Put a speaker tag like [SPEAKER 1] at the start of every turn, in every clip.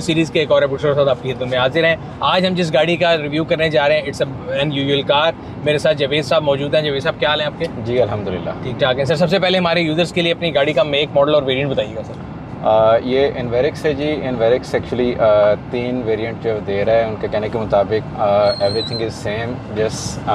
[SPEAKER 1] Series के एक और एपिसोड के साथ आपकी खिदमत में हाजिर हैं। आज हम जिस गाड़ी का रिव्यू करने जा रहे हैं इट्स एन यूजुअल कार। मेरे साथ जावेद साहब मौजूद हैं। जावेद साहब क्या हाल है आपके?
[SPEAKER 2] जी अल्हम्दुलिल्लाह
[SPEAKER 1] ठीक ठाक है सर। सबसे पहले हमारे यूजर्स के लिए अपनी गाड़ी का मेक, मॉडल और वेरिएंट बताइएगा सर।
[SPEAKER 2] ये इन्वेरिक्स है जी। इन्वेरिक्स एक्चुअली 3 वेरिएंट जो दे रहा है उनके कहने के मुताबिक everything is same, just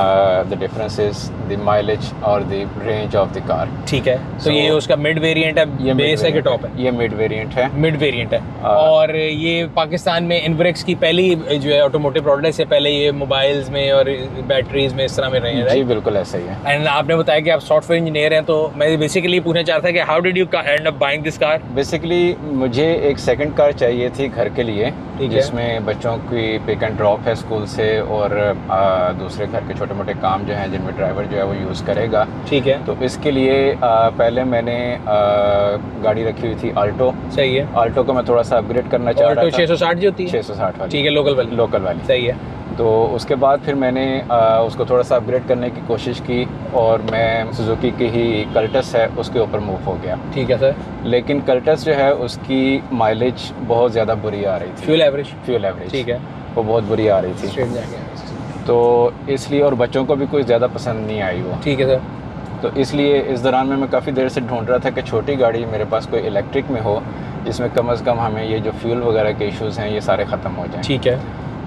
[SPEAKER 2] the difference is the mileage और the range of the car.
[SPEAKER 1] ठीक है, तो ये उसका मिड वेरिएंट है, ये बेस है कि टॉप है?
[SPEAKER 2] ये मिड वेरिएंट है।
[SPEAKER 1] मिड वेरिएंट है। और ये पाकिस्तान में इन्वेरिक्स की पहली जो है ऑटोमोटिव प्रोडक्ट है। इससे पहले ये मोबाइल्स में और बैटरीज में इस तरह में रहे हैं?
[SPEAKER 2] जी बिल्कुल ऐसा ही है।
[SPEAKER 1] एंड आपने बताया कि आप सॉफ्टवेयर इंजीनियर हैं, तो मैं बेसिकली पूछना चाह रहा था कि how did you and up buying this car?
[SPEAKER 2] Basically मुझे एक सेकंड कार चाहिए थी घर के लिए, जिसमें बच्चों की पिक एंड ड्रॉप है स्कूल से और दूसरे घर के छोटे मोटे काम जो हैं जिनमें ड्राइवर जो है वो यूज़ करेगा।
[SPEAKER 1] ठीक है,
[SPEAKER 2] तो इसके लिए पहले मैंने गाड़ी रखी हुई थी आल्टो।
[SPEAKER 1] सही है।
[SPEAKER 2] आल्टो को मैं थोड़ा सा अपग्रेड करना चाह रहा था।
[SPEAKER 1] 660 जो होती है?
[SPEAKER 2] 660 वाली।
[SPEAKER 1] ठीक है, लोकल वाली। सही है।
[SPEAKER 2] तो उसके बाद फिर मैंने उसको थोड़ा सा अपग्रेड करने की कोशिश की और मैं सुजुकी की ही कल्टस है उसके ऊपर मूव हो गया।
[SPEAKER 1] ठीक है सर।
[SPEAKER 2] लेकिन कल्टस जो है उसकी माइलेज बहुत ज़्यादा बुरी आ रही थी।
[SPEAKER 1] Fuel average? ठीक है,
[SPEAKER 2] वो बहुत बुरी आ रही थी। तो इसलिए और बच्चों को भी कोई ज़्यादा पसंद नहीं आई वो।
[SPEAKER 1] ठीक है सर। तो
[SPEAKER 2] इसलिए इस दौरान में मैं काफ़ी देर से ढूंढ रहा था कि छोटी गाड़ी मेरे पास कोई इलेक्ट्रिक में हो जिसमें कम से कम हमें ये जो फ्यूल वगैरह के इश्यूज़ हैं ये सारे ख़त्म हो जाएं।
[SPEAKER 1] ठीक है।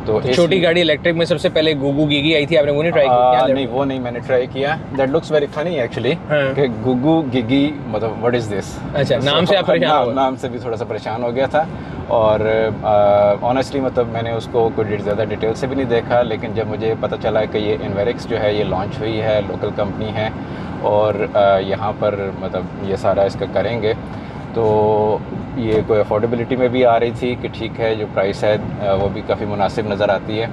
[SPEAKER 1] तो छोटी गाड़ी इलेक्ट्रिक में सबसे पहले गुगु गिगी आई थी, आपने वो नहीं ट्राई किया?
[SPEAKER 2] नहीं, वो नहीं मैंने ट्राई किया। That looks very funny actually कि गुगु गिगी मतलब व्हाट इज दिस।
[SPEAKER 1] अच्छा, नाम से आप परेशान हो?
[SPEAKER 2] नाम से भी थोड़ा सा परेशान हो गया था और ऑनेस्टली मतलब मैंने उसको कोई ज़्यादा डिटेल से भी नहीं देखा, लेकिन जब मुझे पता चला कि ये इन्वेरिक्स जो है ये लॉन्च हुई है, लोकल कंपनी है और यहाँ पर मतलब ये सारा इसका करेंगे, तो ये कोई अफोर्डेबिलिटी में भी आ रही थी कि ठीक है, जो प्राइस है वो भी काफ़ी मुनासिब नज़र आती है।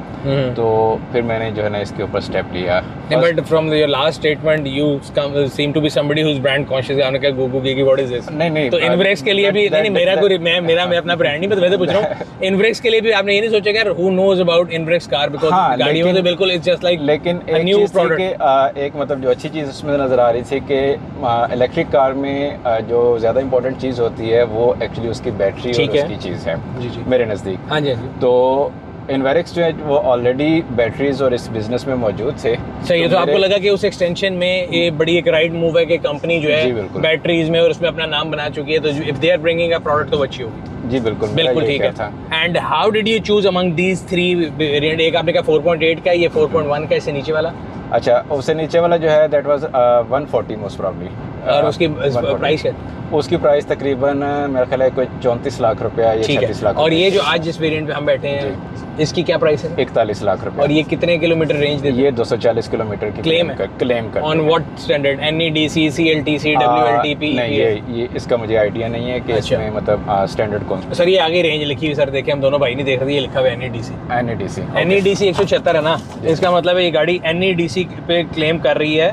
[SPEAKER 2] तो फिर मैंने जो है ना इसके ऊपर स्टेप लिया।
[SPEAKER 1] But from your last statement you seem to be somebody who is brand conscious. आपने कहा गुगु गिगी व्हाट इज दिस? नहीं, तो इन्वेरिक्स के लिए भी नहीं, मेरा कोई मैं अपना ब्रांड नहीं, मैं तो पूछ रहा हूँ इन्वेरिक्स के लिए भी आपने ये नहीं सोचा यार हु नोज अबाउट इन्वेरिक्स कार? बिकॉज़ गाड़ियों में तो बिल्कुल इट्स जस्ट लाइक
[SPEAKER 2] लेकिन एक न्यू प्रोडक्ट। एक मतलब जो अच्छी चीज़ उसमें नज़र आ रही थी कि इलेक्ट्रिक कार में जो ज़्यादा इंपॉर्टेंट चीज़ होती है वो एक्चुअली उसकी बैटरी और उसकी चीज़ है। जी मेरे नज़दीक।
[SPEAKER 1] हाँ जी।
[SPEAKER 2] तो इन्वेरिक्स जो है वो ऑलरेडी बैटरीज और इस बिजनेस में मौजूद थे।
[SPEAKER 1] सही है। तो आपको लगा कि उस एक्सटेंशन में ये बड़ी एक राइट मूव है कि कंपनी जो है बैटरीज में और उसमें अपना नाम बना चुकी है, तो if they are bringing a product तो अच्छी होगी।
[SPEAKER 2] जी बिल्कुल
[SPEAKER 1] ठीक है। And how did you choose among these 3 variant? एक आपने कहा 4.8 का, ये 4.1 का, इससे नीचे वाला?
[SPEAKER 2] अच्छा, उससे नीचे वाला जो है दैट वाज 140 मोस्ट प्रॉब्ली।
[SPEAKER 1] और उसकी प्राइस क्या?
[SPEAKER 2] उसकी प्राइस तकरीबन मेरा ख्याल है कोई 34 लाख रुपया या 36 लाख।
[SPEAKER 1] और ये जो आज जिस वेरिएंट पे हम बैठे हैं इसकी क्या प्राइस है?
[SPEAKER 2] 41 लाख रुपया।
[SPEAKER 1] और ये कितने किलोमीटर रेंज देती है?
[SPEAKER 2] ये 240 किलोमीटर की क्लेम कर।
[SPEAKER 1] On what standard? NEDC, CLTC, WLTP? नहीं,
[SPEAKER 2] ये इसका मुझे आइडिया नहीं है कि इसमें मतलब स्टैंडर्ड कौन सा।
[SPEAKER 1] सर ये आगे रेंज लिखी हुई, सर देखिए हम दोनों भाई नहीं देख रहे, ये लिखा हुआ है NEDC। NEDC 176 है ना? इसका मतलब है ये गाड़ी NEDC पे क्लेम कर रही है।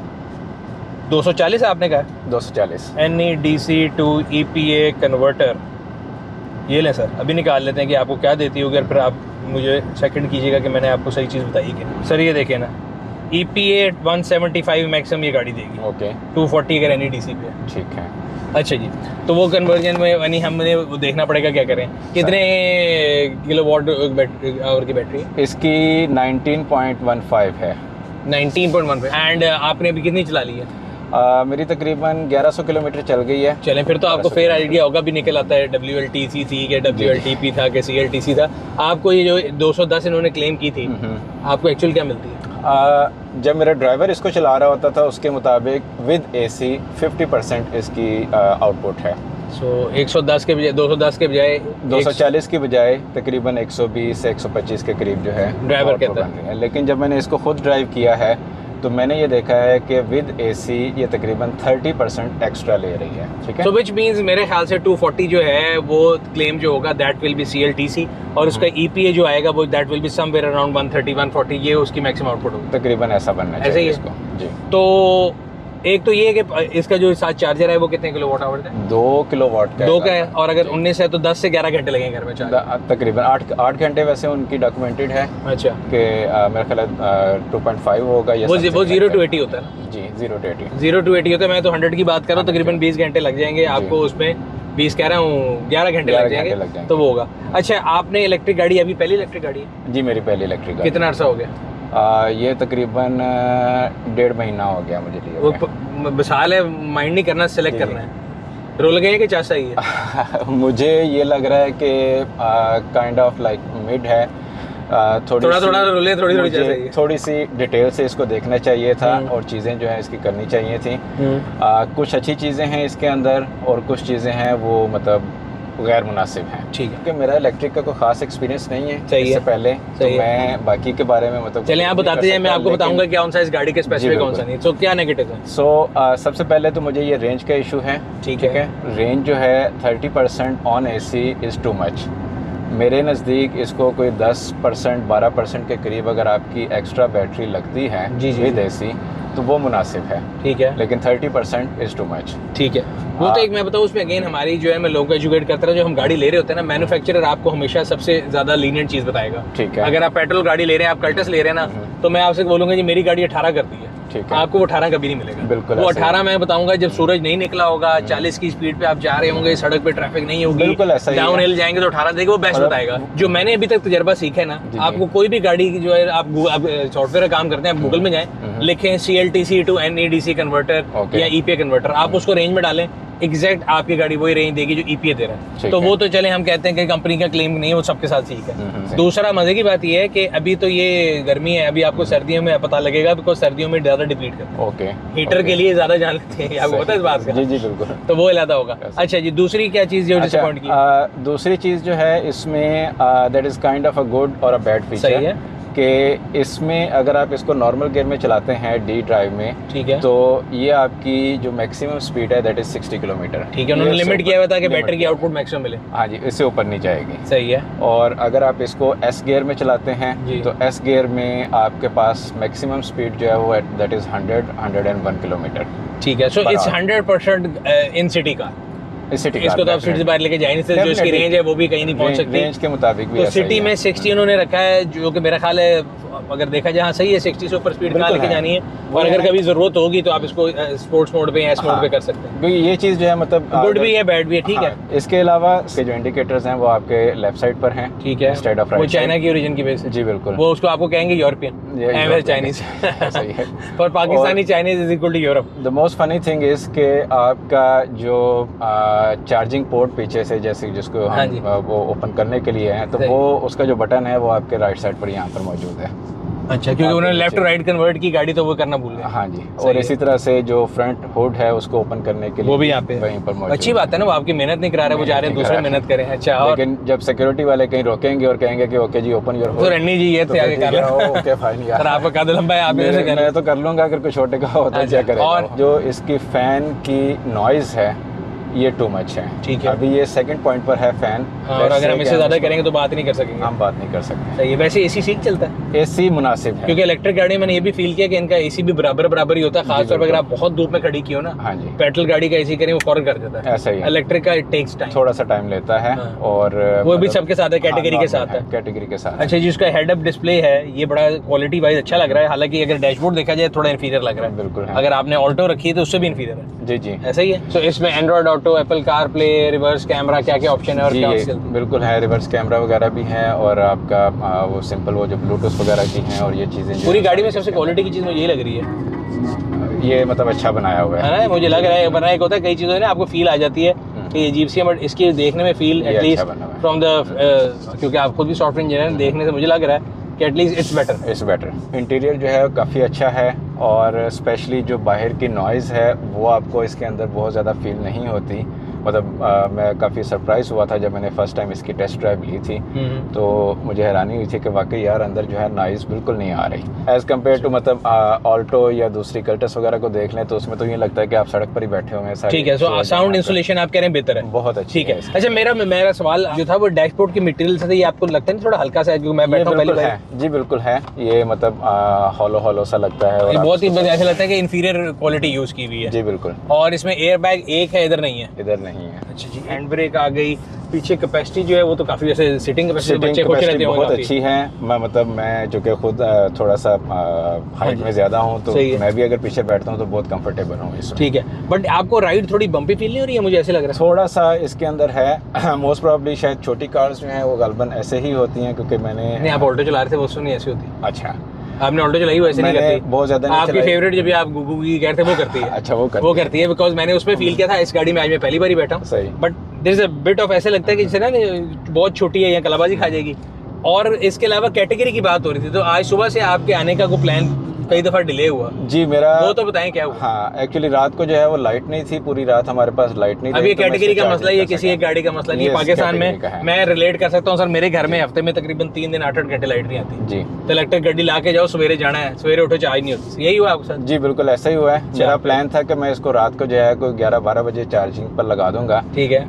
[SPEAKER 1] 240 आपने कहा? 240 NEDC to EPA कन्वर्टर। ये ले सर, अभी निकाल लेते हैं कि आपको क्या देती होगी, फिर आप मुझे सेकंड कीजिएगा कि मैंने आपको सही चीज़ बताई कि नहीं। सर ये देखें ना, EPA 175 मैक्सिमम ये गाड़ी देगी। ओके। 240 अगर NEDC पे। ठीक है। अच्छा जी, तो वो कन्वर्जन में यानी हमने देखना पड़ेगा क्या करें, कितने किलोवाट आवर की बैटरी है
[SPEAKER 2] इसकी? 19.15 है।
[SPEAKER 1] 19.15। एंड आपने अभी कितनी चला ली है?
[SPEAKER 2] मेरी तकरीबन 1100 किलोमीटर चल गई है।
[SPEAKER 1] चलें, फिर तो आपको फेयर आइडिया होगा भी निकल आता है WLTC थी कि WLTP था कि CLTC था। आपको ये जो 210 इन्होंने क्लेम की थी, आपको एक्चुअल क्या मिलती है?
[SPEAKER 2] जब मेरा ड्राइवर इसको चला रहा होता था उसके मुताबिक विद AC 50% इसकी आउटपुट है।
[SPEAKER 1] सो 110 के बजाय 210 के बजाय
[SPEAKER 2] 240 के बजाय तकरीबन 120 से 125 के करीब जो है
[SPEAKER 1] ड्राइवर कहता है।
[SPEAKER 2] लेकिन जब मैंने इसको खुद ड्राइव किया है तो मैंने ये देखा है कि विद AC ये तकरीबन 30% एक्स्ट्रा ले रही है। ठीक है,
[SPEAKER 1] तो विच मींस मेरे ख्याल से 240 जो है वो क्लेम जो होगा दैट विल बी CLTC और उसका EPA जो आएगा वो that will be somewhere around 130 140, ये उसकी मैक्सिमम आउटपुट होगी।
[SPEAKER 2] तकरीबन ऐसा बनना चाहिए।
[SPEAKER 1] ऐसे ही
[SPEAKER 2] इसको जी।
[SPEAKER 1] तो एक तो ये है कि इसका जो साथ चार्जर है वो कितने किलोवाट आवर है?
[SPEAKER 2] 2 किलोवाट का।
[SPEAKER 1] 2 का है, और अगर 19 है तो 10 से 11 घंटे लगेंगे घर में चार्ज।
[SPEAKER 2] तकरीबन 8 घंटे वैसे उनकी डॉक्यूमेंटेड है।
[SPEAKER 1] अच्छा,
[SPEAKER 2] कि मेरा ख्याल है 2.5 होगा या
[SPEAKER 1] वो 0 to 80 होता है ना?
[SPEAKER 2] जी 0 to 80
[SPEAKER 1] 0 to 80 होता है। मैं तो 100 की बात कर रहा हूँ, तकरीबन 20 घंटे लग जाएंगे आपको उसमें 20 कह रहा हूँ, 11 घंटे लग जाएंगे तो वो होगा। अच्छा, आपने इलेक्ट्रिक गाड़ी, अभी पहली इलेक्ट्रिक गाड़ी है?
[SPEAKER 2] जी, मेरी पहली इलेक्ट्रिक गाड़ी।
[SPEAKER 1] कितना अर्सा हो गया?
[SPEAKER 2] ये तकरीबन 1.5 महीना हो गया मुझे लिए।
[SPEAKER 1] वो साल है, माइंड नहीं करना, सिलेक्ट करना है। रोल गए कि चासा ही है?
[SPEAKER 2] मुझे ये लग रहा है कि काइंड ऑफ लाइक मिड है।
[SPEAKER 1] थोड़ा रोले,
[SPEAKER 2] थोड़ी सी डिटेल से इसको देखना चाहिए था और चीज़ें जो है इसकी करनी चाहिए थी। कुछ अच्छी चीज़ें हैं इसके अंदर और कुछ चीज़ें हैं वो मतलब गैर मुनासिब हैं।
[SPEAKER 1] ठीक है,
[SPEAKER 2] कि मेरा इलेक्ट्रिक का कोई खास एक्सपीरियंस नहीं है इससे पहले, तो मैं बाकी के बारे में मतलब
[SPEAKER 1] चलिए आप बताते जाइए, मैं आपको बताऊंगा कि कौन सा इस गाड़ी के स्पेसिफिक कौन सा नहीं। तो क्या नेगेटिव है?
[SPEAKER 2] सबसे पहले तो मुझे ये रेंज का इशू है। ठीक है, रेंज जो है 30% on AC is too much. मेरे नज़दीक इसको कोई 10% 12% के करीब अगर आपकी एक्स्ट्रा बैटरी लगती है विद एसी तो वो मुनासिब है। ठीक है, लेकिन 30% इज़ टू मच।
[SPEAKER 1] ठीक है, वो तो एक मैं बताऊँ उसमें अगेन हमारी जो है, मैं लोगों को एजुकेट करता रहा, जो हम गाड़ी ले रहे होते हैं ना, मैन्युफैक्चरर आपको हमेशा सबसे ज़्यादा लीनियंट चीज़ बताएगा। ठीक है, अगर आप पेट्रोल गाड़ी ले रहे हैं, आप कर्टस ले रहे हैं ना, तो मैं आपसे बोलूँगा जी मेरी गाड़ी 18 करती है। ठीक है, आपको वो 18 कभी नहीं मिलेगा। बिल्कुल, वो 18 मैं बताऊंगा जब सूरज नहीं निकला होगा, 40 की स्पीड पे आप जा रहे होंगे, सड़क पे ट्रैफिक नहीं होगी, बिल्कुल ऐसा ही डाउन हिल जाएंगे तो 18 देगा, वो बेस्ट बताएगा। जो मैंने अभी तक तजर्बा सीखा है ना, आपको कोई भी गाड़ी जो है, आप सॉफ्टवेयर का काम करते हैं, आप गूगल में जाएं, लिखें CLTC to NEDC कन्वर्टर या EPA कन्वर्टर, आप उसको रेंज में डालें, एग्जैक्ट आपकी गाड़ी वही रेंज देगी जो EPA दे रहा है। तो वो तो चले हम कहते हैं कि कंपनी का क्लेम नहीं है, वो सबके साथ ठीक है। दूसरा मजे की बात ये है कि अभी तो ये गर्मी है, अभी आपको सर्दियों में पता लगेगा, बिकॉज सर्दियों में ज्यादा डिप्लीट करते हैं। ओके, हीटर के लिए ज्यादा जान लेते हैं, आपको पता है इस बात का? जी जी बिल्कुल, तो वो अलग होगा। अच्छा जी, दूसरी क्या चीज जो डिसअपॉइंट की? दूसरी चीज जो है इसमें that is kind of a good और अ बैड फीचर है कि इसमें अगर आप इसको नॉर्मल गियर में चलाते हैं डी ड्राइव में, ठीक है, तो ये आपकी जो मैक्सिमम स्पीड है दैट इज 60 किलोमीटर। ठीक है, उन्होंने लिमिट किया हुआ था कि बैटरी की आउटपुट मैक्सिमम मिले। हाँ जी, इससे ऊपर नहीं जाएगी। सही है। और अगर आप इसको एस गियर में चलाते हैं तो एस गियर में आपके पास मैक्सिमम स्पीड जो है वो दैट इज 101 किलोमीटर। ठीक है, सो इट्स 100% इन सिटी का। इसको तो आप सिटी से बाहर लेके जाए नहीं सकते, जो इसकी रेंज है वो भी कहीं नहीं पहुंच सकती। रेंज के मुताबिक भी तो सिटी में 60 उन्होंने रखा है, जो कि मेरा ख्याल है अगर देखा जाए सही है, 60 से ऊपर स्पीड कहाँ लेके जानी है, और अगर कभी जरूरत होगी तो आप इसको स्पोर्ट्स मोड पे या एस मोड पे कर सकते हैं, क्योंकि ये चीज़ जो है मतलब गुड भी है बैड भी है। ठीक है, इसके अलावा इसके जो इंडिकेटर्स हैं वो आपके लेफ्ट साइड पर हैं। ठीक है, इंस्टेड ऑफ राइट, वो चाइना की ओरिजिन की बेस। जी बिल्कुल, वो उसको आपको कहेंगे यूरोपियन चाइनीज, सही है, और Pakistani Chinese is equal to Europe. The most funny thing is के आपका जो चार्जिंग पोर्ट पीछे से जैसे जिसको हम वो ओपन करने के लिए है, तो वो उसका जो बटन है वो आपके राइट साइड पर यहाँ पर मौजूद है। अच्छा, क्योंकि उन्होंने लेफ्ट टू राइट कन्वर्ट की गाड़ी तो वो करना भूल गए। हाँ जी, और इसी तरह से जो फ्रंट हुड है उसको ओपन करने के लिए वो भी यहाँ पे वहीं पर मौजूद। अच्छी बात है ना, वो आपकी मेहनत नहीं करा रहे, वो जा रहे हैं दूसरे मेहनत करें। अच्छा, लेकिन जब सिक्योरिटी वाले कहीं रोकेंगे और कहेंगे कि ओके जी ओपन योर हुड, तो रन्नी जी ये थे आगे कर रहे हो, ओके फाइन यार, आपका कद लंबा है, आप ऐसे करें, मैं तो कर लूंगा, अगर कोई छोटे का होता है क्या करें। और जो इसकी फैन की नॉइज है ये टू मच है। ठीक है, अभी ये सेकंड पॉइंट पर है फैन। और अगर हम इससे ज्यादा करेंगे तो बात नहीं कर सकेंगे, हम बात नहीं कर सकते। सही है। वैसे एसी ठीक चलता है? एसी मुनासिब है, क्योंकि इलेक्ट्रिक गाड़ी मैंने ये भी फील किया कि इनका एसी भी बराबर ही होता है, खासतौर पर अगर आप बहुत धूप में खड़ी की हो ना। हाँ जी, पेट्रोल गाड़ी का एसी करें वो फौरन कर देता है, ऐसा ही। इलेक्ट्रिक का इट टेक्स टाइम, थोड़ा सा टाइम लेता है। और वो भी सबके साथ है, कैटेगरी के साथ है, कैटेगरी के साथ। अच्छा जी, उसका हेड अप डिस्प्ले है, ये बड़ा क्वालिटी वाइज अच्छा लग रहा है, हालांकि अगर डैशबोर्ड देखा जाए थोड़ा इंफीरियर लग रहा है। बिल्कुल, अगर आपने ऑल्टो रखी है तो उससे भी इंफीरियर है। जी जी, ऐसा ही है। तो इसमें Android auto, Apple car play, reverse camera, क्या क्या ऑप्शन है और क्या बिल्कुल है, रिवर्स कैमरा वगैरह भी है, और आपका वो सिंपल वो जो ब्लूटूथ वगैरह की हैं, और ये चीज़ें पूरी गाड़ी में सबसे क्वालिटी की चीज़ मुझे यही लग रही है, ये मतलब अच्छा बनाया हुआ है ना, मुझे लग रहा है। बनाया एक होता है, कई चीज़ों ना आपको फील आ जाती है कि अजीब सी, बट इसकी देखने में फील एटलीस्ट फ्रॉम द, क्योंकि आप खुद भी सॉफ्टवेयर इंजीनियर, देखने से मुझे लग रहा है कि एटलीस्ट इट्स बेटर। इंटीरियर जो है काफ़ी अच्छा है, और स्पेशली जो बाहर की नॉइज़ है वो आपको इसके अंदर बहुत ज़्यादा फील नहीं होती। मतलब मैं काफ़ी सरप्राइज हुआ था जब मैंने फर्स्ट टाइम इसकी टेस्ट ड्राइव ली थी, तो मुझे हैरानी हुई थी कि वाकई यार अंदर जो है नॉइज़ बिल्कुल नहीं आ रही, एज़ कम्पेयर टू मतलब ऑल्टो या दूसरी कर्टस वगैरह को देख लें तो उसमें तो ये लगता है कि आप सड़क पर ही बैठे हुए हैं। ठीक है, सो साउंड इंसुलेशन आप कह रहे हैं बेहतर है, बहुत अच्छी। ठीक है। अच्छा, मेरा सवाल जो था वो डैशबोर्ड की मटेरियल से, ये आपको लगता है थोड़ा हल्का सा है? क्योंकि मैं बैठा हूं पहले है। जी बिल्कुल है, ये मतलब हॉलो सा लगता है, और बहुत ही ऐसा लगता है कि इंफीरियर क्वालिटी यूज़ की हुई है। जी बिल्कुल। और इसमें एयर बैग एक है, इधर नहीं है? इधर नहीं है। अच्छा जी, हैंड ब्रेक आ गई, पीछे कैपेसिटी जो है वो तो काफ़ी जैसे सिटिंग कैपेसिटी बच्चे खुश रहते होंगे
[SPEAKER 2] बहुत अच्छी है। मैं जो कि खुद थोड़ा सा हाइट में ज़्यादा हूँ, तो मैं भी अगर पीछे बैठता हूँ तो बहुत कंफर्टेबल हूँ इसमें।
[SPEAKER 1] ठीक है, बट आपको राइड थोड़ी बम्पी फील नहीं हो रही है? मुझे ऐसे लग रहा है
[SPEAKER 2] थोड़ा सा इसके अंदर है। मोस्ट प्रॉब्ली शायद छोटी कार्स जो हैं वो गलबन ऐसे ही होती हैं, क्योंकि मैंने
[SPEAKER 1] नहीं, आप ऑल्टो चला रहे थे वो नहीं ऐसी होती।
[SPEAKER 2] अच्छा,
[SPEAKER 1] आपने ऑल्टो चलाई, वैसे नहीं करती
[SPEAKER 2] बहुत ज्यादा नहीं
[SPEAKER 1] आपकी फेवरेट जब आप गुगु की कह रहे थे वो करती है।
[SPEAKER 2] अच्छा, वो करती
[SPEAKER 1] है बिकॉज मैंने उसमें फील किया था। इस गाड़ी में आज मैं पहली बार ही बैठा हूँ,
[SPEAKER 2] सही,
[SPEAKER 1] but there is a bit of ऐसे लगता है कि जैसे ना बहुत छोटी है या कलाबाजी खा जाएगी। और इसके अलावा कैटेगरी की बात हो रही थी, तो आज सुबह से आपके आने का कोई प्लान कई दफा डिले हुआ
[SPEAKER 2] जी मेरा,
[SPEAKER 1] वो तो बताएं क्या हुआ।
[SPEAKER 2] हाँ, एक्चुअली रात को जो है वो लाइट नहीं थी, पूरी रात हमारे पास लाइट नहीं थी।
[SPEAKER 1] अब ये कैटेगरी का मसला, ये किसी एक गाड़ी का मसला नहीं है। पाकिस्तान में मैं रिलेट कर सकता हूँ सर, मेरे घर में हफ्ते में तकरीबन 3 दिन 8-8 घंटे लाइट नहीं आती जी। तो इलेक्ट्रिक गाड़ी ला के जाओ, सवेरे जाना है, सवेरे उठो चार्ज नहीं होती। यही हुआ आपके साथ?
[SPEAKER 2] जी बिल्कुल ऐसा ही हुआ है। मेरा प्लान था कि मैं इसको रात को जो है कोई 11-12 बजे चार्जिंग पर लगा दूंगा।
[SPEAKER 1] ठीक है,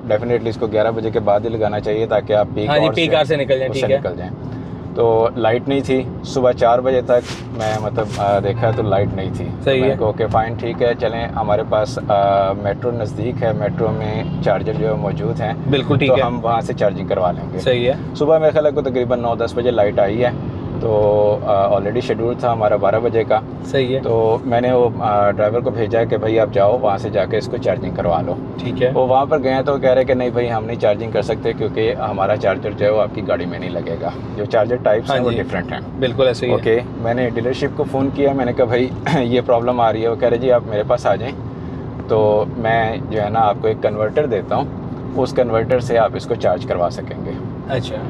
[SPEAKER 2] डेफिनेटली इसको 11 बजे के बाद ही लगाना चाहिए ताकि आप
[SPEAKER 1] पीक आवर से निकल जाए। ठीक है,
[SPEAKER 2] तो लाइट नहीं थी सुबह 4 बजे तक, मैं मतलब देखा तो लाइट नहीं थी।
[SPEAKER 1] सही है,
[SPEAKER 2] ओके फाइन, ठीक है, चलें, हमारे पास मेट्रो नज़दीक है, मेट्रो में चार्जर जो है मौजूद हैं,
[SPEAKER 1] बिल्कुल ठीक
[SPEAKER 2] है,
[SPEAKER 1] है,
[SPEAKER 2] हम वहाँ से चार्जिंग करवा लेंगे।
[SPEAKER 1] सही है।
[SPEAKER 2] सुबह मेरे ख्याल को तकरीबन 9-10 बजे लाइट आई है, तो ऑलरेडी शेड्यूल था हमारा 12 बजे का।
[SPEAKER 1] सही है,
[SPEAKER 2] तो मैंने वो ड्राइवर को भेजा कि भाई आप जाओ वहाँ से जाके इसको चार्जिंग करवा लो।
[SPEAKER 1] ठीक है,
[SPEAKER 2] वो वहाँ पर गए तो कह रहे कि नहीं भाई हम नहीं चार्जिंग कर सकते, क्योंकि हमारा चार्जर जो है वो आपकी गाड़ी में नहीं लगेगा, जो चार्जर टाइप्स हैं वो डिफरेंट हैं।
[SPEAKER 1] बिल्कुल ऐसे ही है।
[SPEAKER 2] ओके, मैंने डीलरशिप को फ़ोन किया, मैंने कहा भाई ये प्रॉब्लम आ रही है। वो कह रहे जी आप मेरे पास आ जाएँ, तो मैं जो है ना आपको एक कन्वर्टर देता हूँ, उस कन्वर्टर से आप इसको चार्ज करवा सकेंगे।
[SPEAKER 1] अच्छा,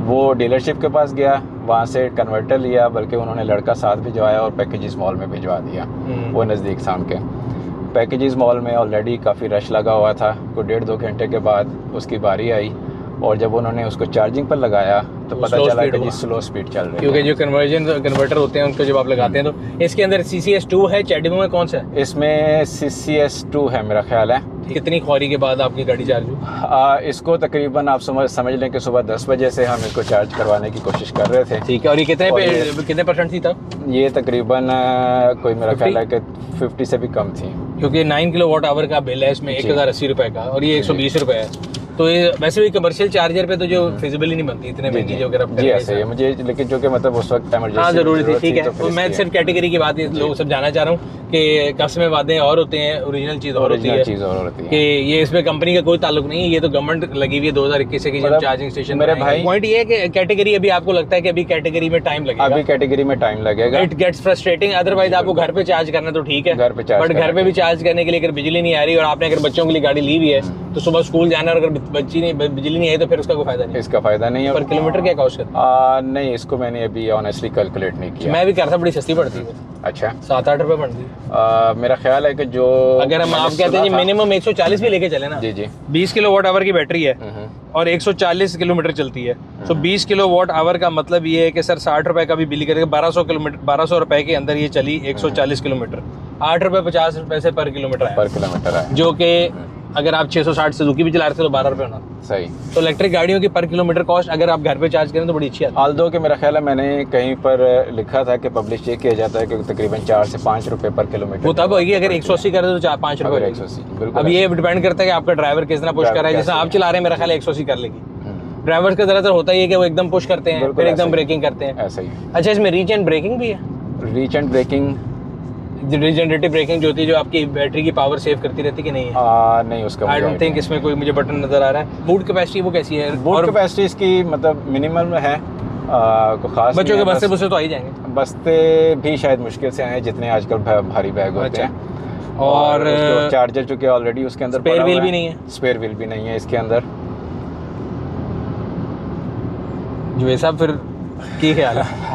[SPEAKER 2] वो डीलरशिप के पास गया, वहाँ से कन्वर्टर लिया, बल्कि उन्होंने लड़का साथ भिजवाया और पैकेजेस मॉल में भिजवा दिया। वो नज़दीक था उनके। पैकेजेस मॉल में ऑलरेडी काफ़ी रश लगा हुआ था। कोई 1.5-2 घंटे के बाद उसकी बारी आई, और जब उन्होंने उसको चार्जिंग पर लगाया तो पता चला कि जी स्लो स्पीड चल रही है,
[SPEAKER 1] क्योंकि जो कन्वर्टर होते हैं उनको जब आप लगाते हैं तो इसके अंदर CCS2 है, चैडिमो में कौन सा है?
[SPEAKER 2] इसमें CCS2 है मेरा ख्याल है।
[SPEAKER 1] कितनी ख्वारी के बाद आपकी गाड़ी चार्ज हुई?
[SPEAKER 2] इसको तकरीबन आप समझ लें कि सुबह 10 बजे से हम इसको चार्ज करवाने की कोशिश कर रहे थे।
[SPEAKER 1] ठीक है, और ये कितने % थी तब?
[SPEAKER 2] ये तकरीबन कोई मेरा ख्याल है कि 50 से भी कम थी,
[SPEAKER 1] क्योंकि 9 किलोवाट आवर का बिल है इसमें 1080 रुपए का, और ये 120 रुपए है। तो ये वैसे भी कमर्शियल चार्जर पे तो जो फिजिबल ही नहीं बनती इतने महंगी जो अगर आप
[SPEAKER 2] जी ऐसे है मुझे, लेकिन जो कि मतलब उस वक्त इमरजेंसी
[SPEAKER 1] हाँ जरूरी थी। ठीक है, तो मैं सिर्फ कैटेगरी की बात लोग सब जानना चाह रहा हूँ कि कस्टमर वादे और होते हैं, ओरिजिनल चीज़ और होती है कि ये इसमें कंपनी का कोई ताल्लुक नहीं है, ये तो गवर्नमेंट लगी हुई है 2021 से कि जब चार्जिंग स्टेशन।
[SPEAKER 2] मेरे भाई
[SPEAKER 1] पॉइंट ये है कि कैटेगरी अभी आपको लगता है कि अभी कैटेगरी में टाइम लगेगा?
[SPEAKER 2] अभी कैटेगरी में टाइम लगेगा।
[SPEAKER 1] It gets frustrating. अदरवाइज आपको घर पे चार्ज करना तो ठीक है,
[SPEAKER 2] घर पे चार्ज,
[SPEAKER 1] बट घर पे भी चार्ज करने के लिए अगर बिजली नहीं आ रही और आपने अगर बच्चों के लिए गाड़ी ली हुई है तो सुबह स्कूल जाना, और अगर बिजली नहीं आई तो फिर उसका कोई फायदा नहीं।
[SPEAKER 2] इसका फायदा नहीं है।
[SPEAKER 1] पर किलोमीटर क्या कॉस्ट करता?
[SPEAKER 2] नहीं, इसको मैंने अभी ऑनेस्टली कैलकुलेट नहीं किया।
[SPEAKER 1] मैं भी कर रहा था, बड़ी सस्ती पड़ती है।
[SPEAKER 2] अच्छा,
[SPEAKER 1] 7-8 रुपए पड़ती है
[SPEAKER 2] मेरा ख्याल है कि जो
[SPEAKER 1] अगर हम आप कहते हैं मिनिमम 140 भी लेके चले ना।
[SPEAKER 2] जी जी,
[SPEAKER 1] 20 किलोवाट आवर की बैटरी है और 140 किलोमीटर चलती है, तो 20 किलोवाट आवर का मतलब ये है कि सर 60 रुपए का भी बिल करेगा, 1200 रुपए के अंदर ये चली 140 किलोमीटर, 8 रुपए 50 पैसे पर किलोमीटर है, जो कि अगर आप 660 सुजुकी भी चला रहे थे तो 12 रुपए होना।
[SPEAKER 2] सही।
[SPEAKER 1] तो इलेक्ट्रिक गाड़ियों की पर किलोमीटर कॉस्ट अगर आप घर पे चार्ज करें तो बड़ी अच्छी आती है।
[SPEAKER 2] आल्दो के मेरा ख्याल है मैंने कहीं पर लिखा था कि पब्लिश ये किया जाता है कि तकरीबन 4 से 5 रुपए पर किलोमीटर।
[SPEAKER 1] वो तब होगी अगर 180 करे तो 5 रुपए।
[SPEAKER 2] 180 बिल्कुल।
[SPEAKER 1] अब ये डिपेंड करता है कि आपका ड्राइवर कितना पुश कर रहा है। जैसे आप चला रहे हैं मेरा ख्याल 180 कर लेगी। ड्राइवर्स का ज़्यादातर होता ही है कि वो एकदम पुश करते हैं फिर एकदम ब्रेकिंग करते हैं।
[SPEAKER 2] ऐसा ही।
[SPEAKER 1] अच्छा, इसमें रीच एंड ब्रेकिंग भी है?
[SPEAKER 2] Reach and braking,
[SPEAKER 1] regenerative braking जो होती है, जो आपकी बैटरी की पावर सेव करती रहती है कि नहीं है?
[SPEAKER 2] नहीं, उसका
[SPEAKER 1] आई डोंट थिंक इसमें कोई मुझे बटन नजर आ रहा है। बूट कैपेसिटी वो कैसी है?
[SPEAKER 2] बूट कैपेसिटी इसकी मतलब मिनिमल में है, कोई खास
[SPEAKER 1] बच्चों के बस्ते बुस्ते तो आ ही जाएंगे।
[SPEAKER 2] बस्ते भी शायद मुश्किल से आए जितने आजकल भारी बैग होते हैं।
[SPEAKER 1] और
[SPEAKER 2] चार्जर चूंकि ऑलरेडी उसके अंदर
[SPEAKER 1] स्पेयर व्हील भी नहीं है।
[SPEAKER 2] स्पेयर व्हील भी नहीं है इसके अंदर।
[SPEAKER 1] जो ऐसा फिर की ख्याल है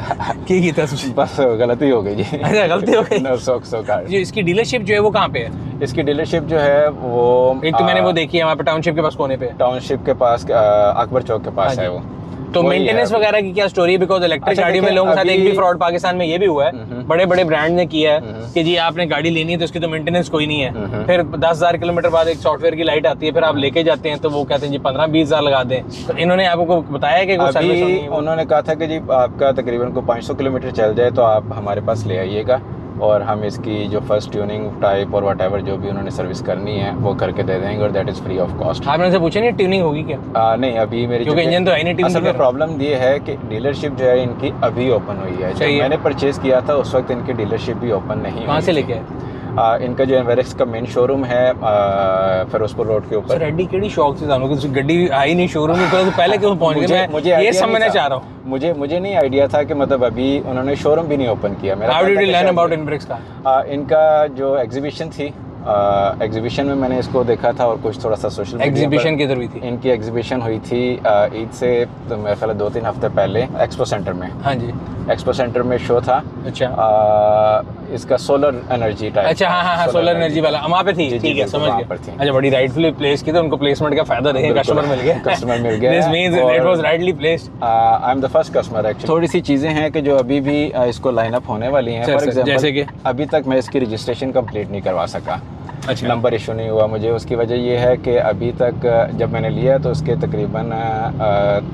[SPEAKER 1] की तस्वीर
[SPEAKER 2] बस गलती हो गई जी।
[SPEAKER 1] अच्छा, गलती हो गई।
[SPEAKER 2] नो सॉक
[SPEAKER 1] जो इसकी डीलरशिप जो है वो कहाँ पे है?
[SPEAKER 2] इसकी डीलरशिप जो है वो
[SPEAKER 1] एक तो मैंने वो देखी है वहाँ पे टाउनशिप के पास कोने पे।
[SPEAKER 2] टाउनशिप के पास अकबर चौक के पास है वो।
[SPEAKER 1] तो मेंटेनेंस वगैरह की क्या स्टोरी है? बिकॉज इलेक्ट्रिक गाड़ी में लोगों के साथ एक भी फ्रॉड पाकिस्तान में ये भी हुआ है, बड़े बड़े ब्रांड ने किया है कि जी आपने गाड़ी लेनी है तो उसकी तो मेंटेनेंस कोई नहीं है, फिर 10,000 किलोमीटर बाद एक सॉफ्टवेयर की लाइट आती है, फिर आप लेके जाते हैं तो वो कहते हैं जी 15-20 हज़ार लगा दें। तो इन्होंने आपको बताया कि
[SPEAKER 2] अभी उन्होंने कहा था कि जी आपका तकरीबन को 500 किलोमीटर चल जाए तो आप हमारे पास ले आइएगा और हम इसकी जो फर्स्ट ट्यूनिंग टाइप और वट जो भी उन्होंने सर्विस करनी है वो करके दे देंगे, और that is free of cost.
[SPEAKER 1] आपने उनसे पूछा नहीं ट्यूनिंग होगी क्या?
[SPEAKER 2] नहीं, अभी मेरी
[SPEAKER 1] क्योंकि इंजन तो है नहीं ट्यून।
[SPEAKER 2] असल में प्रॉब्लम ये है कि डीलरशिप जो है इनकी अभी ओपन हुई है। जब मैंने परचेज़ किया था उस वक्त इनकी डीलरशिप भी ओपन नहीं।
[SPEAKER 1] कहाँ से लेके आए?
[SPEAKER 2] इनका जो एनवेरेक्स का मेन शोरूम है फिरोजपुर रोड के ऊपर।
[SPEAKER 1] रेडी केड़ी शौक से जानो कि गड्डी आई नहीं शोरूम में, तो पहले क्यों पहुंच गए?
[SPEAKER 2] मुझे
[SPEAKER 1] ये समझना चाह रहा हूं।
[SPEAKER 2] मुझे नहीं आइडिया था कि मतलब अभी उन्होंने शोरूम भी नहीं ओपन किया। मेरा
[SPEAKER 1] how did you learn about इनब्रेक्स का?
[SPEAKER 2] इनका जो एग्जीबिशन थी, एग्जीबिशन में मैंने इसको देखा था और कुछ थोड़ा सा सोशल
[SPEAKER 1] एग्जीबिशन किधर हुई थी?
[SPEAKER 2] इनकी एग्जीबिशन हुई थी ईद से तो मेरे ख्याल 2-3 हफ्ते पहले एक्सपो सेंटर में।
[SPEAKER 1] हाँ जी,
[SPEAKER 2] एक्सपो सेंटर में शो था।
[SPEAKER 1] अच्छा,
[SPEAKER 2] इसका सोलर एनर्जी टाइप।
[SPEAKER 1] अच्छा, हाँ, सोलर एनर्जी वाला वहाँ पे थी। ठीक है, समझ गया। अच्छा, बड़ी राइटफुली प्लेस की, तो उनको प्लेसमेंट का फायदा देंगे, कस्टमर मिल गया। This means it was rightly placed.
[SPEAKER 2] I am the first customer actually. थोड़ी सी चीज़ें हैं कि जो अभी भी इसको लाइन अप होने वाली हैं। फॉर एग्जांपल, जैसे कि अभी तक मैं इसकी रजिस्ट्रेशन कंप्लीट नहीं करवा सका।
[SPEAKER 1] अच्छा,
[SPEAKER 2] नंबर इशू नहीं हुआ मुझे। उसकी वजह ये है कि अभी तक जब मैंने लिया तो उसके तकरीबन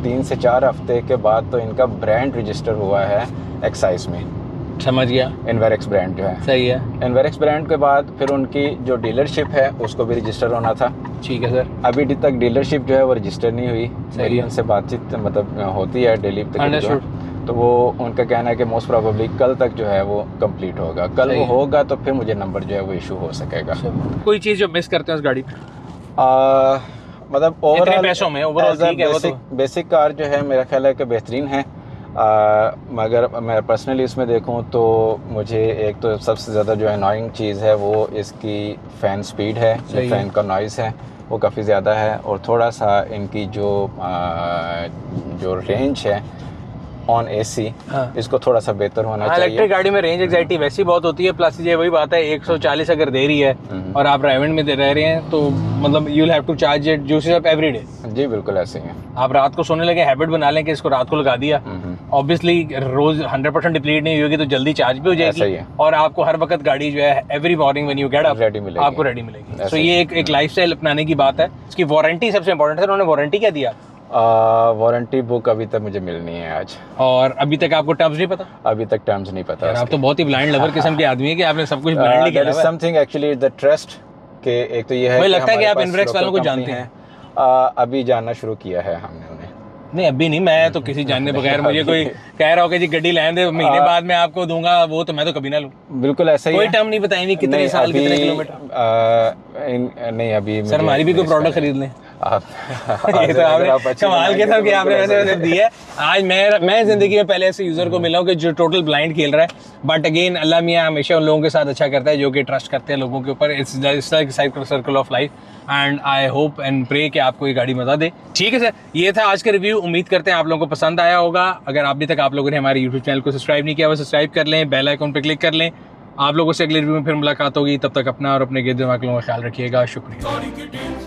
[SPEAKER 2] 3 से 4 हफ्ते के बाद तो इनका ब्रांड रजिस्टर हुआ है एक्साइज में।
[SPEAKER 1] समझ गया।
[SPEAKER 2] एनवेरेक्स ब्रांड जो है,
[SPEAKER 1] सही है।
[SPEAKER 2] एनवेरेक्स ब्रांड के बाद फिर उनकी जो डीलरशिप है उसको भी रजिस्टर होना था।
[SPEAKER 1] ठीक है सर।
[SPEAKER 2] अभी तक डीलरशिप जो है वो रजिस्टर नहीं हुई। मेरी उनसे बातचीत मतलब होती है डेली, तो वो उनका कहना है कि मोस्ट प्रोबेबली कल तक जो है वो कंप्लीट होगा। कल वो होगा तो फिर मुझे नंबर जो है वो इशू हो सकेगा।
[SPEAKER 1] कोई चीज़ जो मिस करते हैं उस गाड़ी में?
[SPEAKER 2] मतलब ओवरऑल
[SPEAKER 1] पैसों में ओवरऑल ठीक है वो तो।
[SPEAKER 2] बेसिक कार जो है मेरा ख्याल है कि बेहतरीन है। मगर मैं पर्सनली इसमें देखूं तो मुझे एक तो सबसे ज़्यादा जो अनोइंग चीज़ है वो इसकी फ़ैन स्पीड है, जो फ़ैन का नॉइज़ है वो काफ़ी ज़्यादा है, और थोड़ा सा इनकी जो रेंज है ऑन एसी, इसको थोड़ा सा बेहतर होना चाहिए।
[SPEAKER 1] इलेक्ट्रिक गाड़ी में रेंज एंग्जाइटी वैसी बहुत होती है, प्लस ये वही बात है 140 अगर दे रही है और आप ड्राइविंग में रह रहे हैं तो मतलब you will have to charge it juices up every day.
[SPEAKER 2] जी बिल्कुल ऐसे ही है।
[SPEAKER 1] आप रात को सोने लगे हैबिट बना लें कि इसको रात को लगा दिया, ऑब्वियसली रोज 100% डिप्लीट नहीं होगी तो जल्दी चार्ज भी हो जाएगी, और आपको हर वक्त गाड़ी जो है every morning when you get up आपको रेडी मिलेगी। तो ये एक लाइफस्टाइल अपनाने की बात है। इसकी वारंटी सबसे इंपॉर्टेंट है। उन्होंने वारंटी क्या दिया?
[SPEAKER 2] वारंटी बुक अभी तक मुझे मिलनी है आज।
[SPEAKER 1] और अभी तक आपको टर्म्स नहीं पता?
[SPEAKER 2] अभी तक टर्म्स नहीं पता।
[SPEAKER 1] आप तो बहुत ही ब्लाइंड लवर किस्म के आदमी है कि आपने सब कुछ ब्लाइंडली किया है।
[SPEAKER 2] समथिंग एक्चुअली द ट्रस्ट के एक तो ये है,
[SPEAKER 1] मुझे लगता है कि आप इनब्रेक्स वालों को जानते हैं।
[SPEAKER 2] अभी जानना शुरू किया है हमने उन्हें।
[SPEAKER 1] नहीं अभी नहीं, मैं तो किसी जानने बगैर मुझे कोई कह रहा हो कि जी गड्डी लाइन दे महीने बाद मैं आपको दूंगा, वो तो मैं तो कभी ना लूं।
[SPEAKER 2] बिल्कुल ऐसा ही
[SPEAKER 1] कोई टर्म नहीं बताएंगे कितने साल कितने
[SPEAKER 2] किलोमीटर। नहीं अभी
[SPEAKER 1] सर हमारी भी कोई प्रोडक्ट खरीद लें। ये तो आपने कमाल के सब कि आपने वैसे दिया है। आज मैं जिंदगी में पहले ऐसे यूजर को मिला हूं कि जो टोटल ब्लाइंड खेल रहा है, बट अगेन अल्लाह मियां हमेशा उन लोगों के साथ अच्छा करता है जो कि ट्रस्ट करते हैं लोगों के ऊपर। It's like circle of life and I hope and pray कि आपको ये गाड़ी मजा दे। ठीक है सर, ये था आज का रिव्यू। उम्मीद करते हैं आप लोगों को पसंद आया होगा। अगर अभी तक आप लोगों ने हमारे यूट्यूब चैनल को सब्सक्राइब नहीं किया वो सब्सक्राइब कर लें, बेल आइकन पर क्लिक कर लें। आप लोगों से अगले रिव्यू में फिर मुलाकात होगी। तब तक अपना और अपने गिरद दिमाग लोगों का ख्याल रखिएगा। शुक्रिया।